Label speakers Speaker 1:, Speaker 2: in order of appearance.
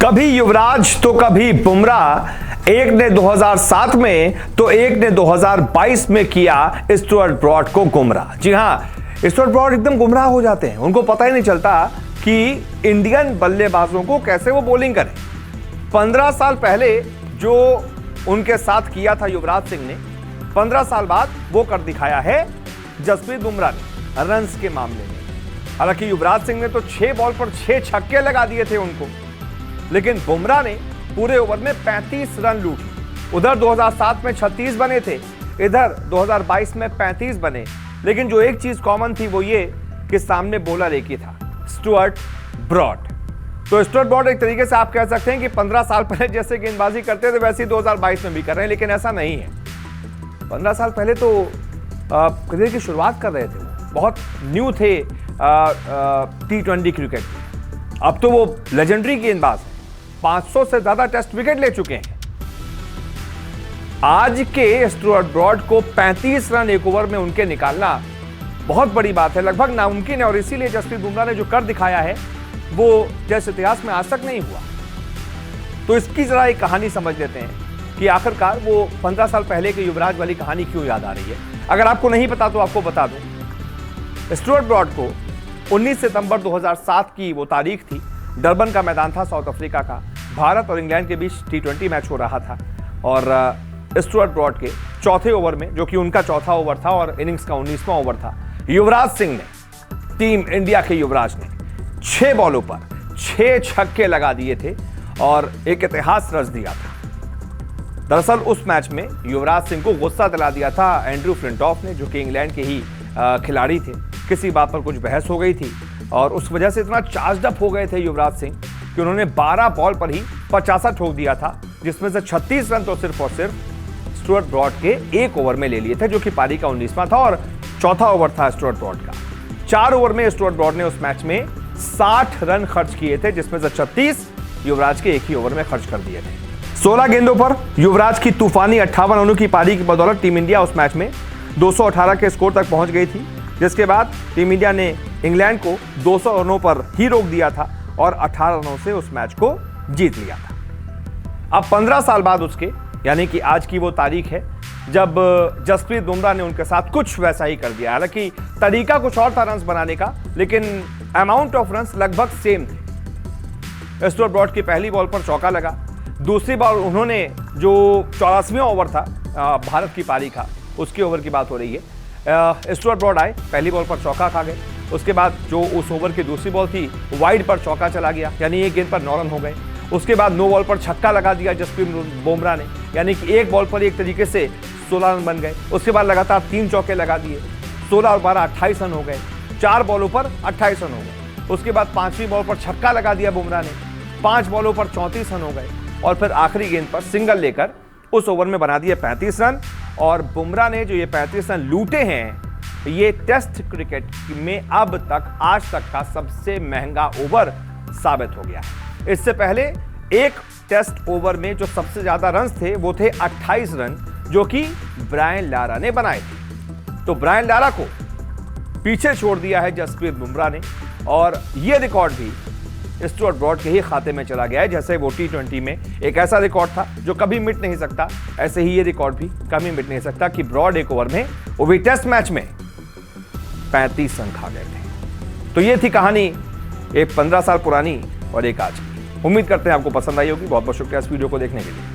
Speaker 1: कभी युवराज तो कभी बुमराह, एक ने 2007 में तो एक ने 2022 में किया स्टुअर्ट ब्रॉड को गुमराह। जी हां, स्टुअर्ट ब्रॉड एकदम गुमराह हो जाते हैं, उनको पता ही नहीं चलता कि इंडियन बल्लेबाजों को कैसे वो बॉलिंग करें। 15 साल पहले जो उनके साथ किया था युवराज सिंह ने, 15 साल बाद वो कर दिखाया है जसप्रीत बुमराह ने रन्स के मामले में। हालांकि युवराज सिंह ने तो 6 बॉल पर 6 छक्के लगा दिए थे उनको, लेकिन बुमराह ने पूरे ओवर में 35 रन लूटे। उधर 2007 में 36 बने थे, इधर 2022 में 35 बने। लेकिन जो एक चीज कॉमन थी वो ये कि सामने बॉलर एक ही था, स्टुअर्ट ब्रॉड। तो स्टुअर्ट ब्रॉड एक तरीके से आप कह सकते हैं कि 15 साल पहले जैसे गेंदबाजी करते थे वैसे ही 2022 में भी कर रहे हैं, लेकिन ऐसा नहीं है। 15 साल पहले तो करियर की शुरुआत कर रहे थे, वो बहुत न्यू थे T20 क्रिकेट में। अब तो वो लेजेंडरी गेंदबाज हैं, 500 से ज्यादा टेस्ट विकेट ले चुके हैं। आज के स्टुअर्ट ब्रॉड को 35 रन एक ओवर में उनके निकालना बहुत बड़ी बात है, लगभग नामुमकिन है। और इसीलिए जसप्रीत बुमराह ने जो कर दिखाया है वो जैसे इतिहास में आज तक नहीं हुआ। तो इसकी जरा एक कहानी समझ लेते हैं कि आखिरकार वो 15 साल पहले के युवराज वाली कहानी क्यों याद आ रही है। अगर आपको नहीं पता तो आपको बता दूं, स्टुअर्ट ब्रॉड को 19 सितंबर 2007 की वो तारीख थी, डरबन का मैदान था साउथ अफ्रीका का, भारत और इंग्लैंड के बीच T20 मैच हो रहा था। और स्टुअर्ट ब्रॉड के चौथे ओवर में, जो कि उनका चौथा ओवर था और इनिंग्स का 19वां ओवर था, युवराज सिंह ने, टीम इंडिया के युवराज ने 6 बॉलों पर 6 छक्के लगा दिए थे और एक इतिहास रच दिया था। दरअसल उस मैच में युवराज सिंह को गुस्सा दिला दिया था एंड्रू फ्लिंटॉफ ने, जो कि इंग्लैंड के ही खिलाड़ी थे। किसी बात पर कुछ बहस हो गई थी और उस वजह से इतना चार्ज अप हो गए थे युवराज सिंह कि उन्होंने 12 बॉल पर ही 50 ठोक दिया था, जिसमें से 36 रन तो सिर्फ और सिर्फ स्टुअर्ट ब्रॉड के एक ओवर में ले लिए थे, जो कि पारी का 19वां था और चौथा ओवर था स्टुअर्ट ब्रॉड का। 4 ओवर में स्टुअर्ट ब्रॉड ने उस मैच में 60 रन खर्च किए थे, जिसमें से 36 युवराज के एक ही ओवर में खर्च कर दिए थे। 16 गेंदों पर युवराज की तूफानी 58 रनों की पारी की बदौलत टीम इंडिया उस मैच में 218 के स्कोर तक पहुंच गई थी, जिसके बाद टीम इंडिया ने इंग्लैंड को 200 रनों पर ही रोक दिया था और 18 रनों से उस मैच को जीत लिया था। अब 15 साल बाद उसके, यानी कि आज की वो तारीख है जब जसप्रीत बुमराह ने उनके साथ कुछ वैसा ही कर दिया। हालांकि तरीका कुछ और था रन्स बनाने का, लेकिन अमाउंट ऑफ रन्स लगभग सेम थे। स्टुअर्ट ब्रॉड की पहली बॉल पर चौका लगा, दूसरी बॉल उन्होंने जो 84वां ओवर था भारत की पारी का, उसके ओवर की बात हो रही है, स्टुअर्ट ब्रॉड आए, पहली बॉल पर चौका खा गए। उसके बाद जो उस ओवर की दूसरी बॉल थी वाइड पर चौका चला गया, यानी एक गेंद पर 9 रन हो गए। उसके बाद 9 बॉल पर छक्का लगा दिया जसप्रीत बुमराह ने, यानी कि एक बॉल पर एक तरीके से 16 रन बन गए। उसके बाद लगातार 3 चौके लगा दिए, 16 और 12 28 रन हो गए। 4 बॉलों पर 28 रन हो गए। उसके बाद 5वीं बॉल पर छक्का लगा दिया बुमराह ने, 5 बॉलों पर 34 रन हो गए और फिर आखिरी गेंद पर सिंगल लेकर उस ओवर में बना दिए 35 रन। और बुमराह ने जो ये 35 रन लूटे हैं, ये टेस्ट क्रिकेट में अब तक आज तक का सबसे महंगा ओवर साबित हो गया है। इससे पहले एक टेस्ट ओवर में जो सबसे ज्यादा रन थे वो थे 28 रन, जो कि ब्रायन लारा ने बनाए थे। तो ब्रायन लारा को पीछे छोड़ दिया है जसप्रीत बुमराह ने, और ये रिकॉर्ड भी स्टुअर्ट ब्रॉड के ही खाते में चला गया है। जैसे वो T20 में एक ऐसा रिकॉर्ड था जो कभी मिट नहीं सकता, ऐसे ही ये रिकॉर्ड भी कभी मिट नहीं सकता कि ब्रॉड एक ओवर में, वो भी टेस्ट मैच में, 35 रन खा गए थे। तो ये थी कहानी, एक 15 साल पुरानी और एक आज की। उम्मीद करते हैं आपको पसंद आई होगी। बहुत बहुत शुक्रिया इस वीडियो को देखने के लिए।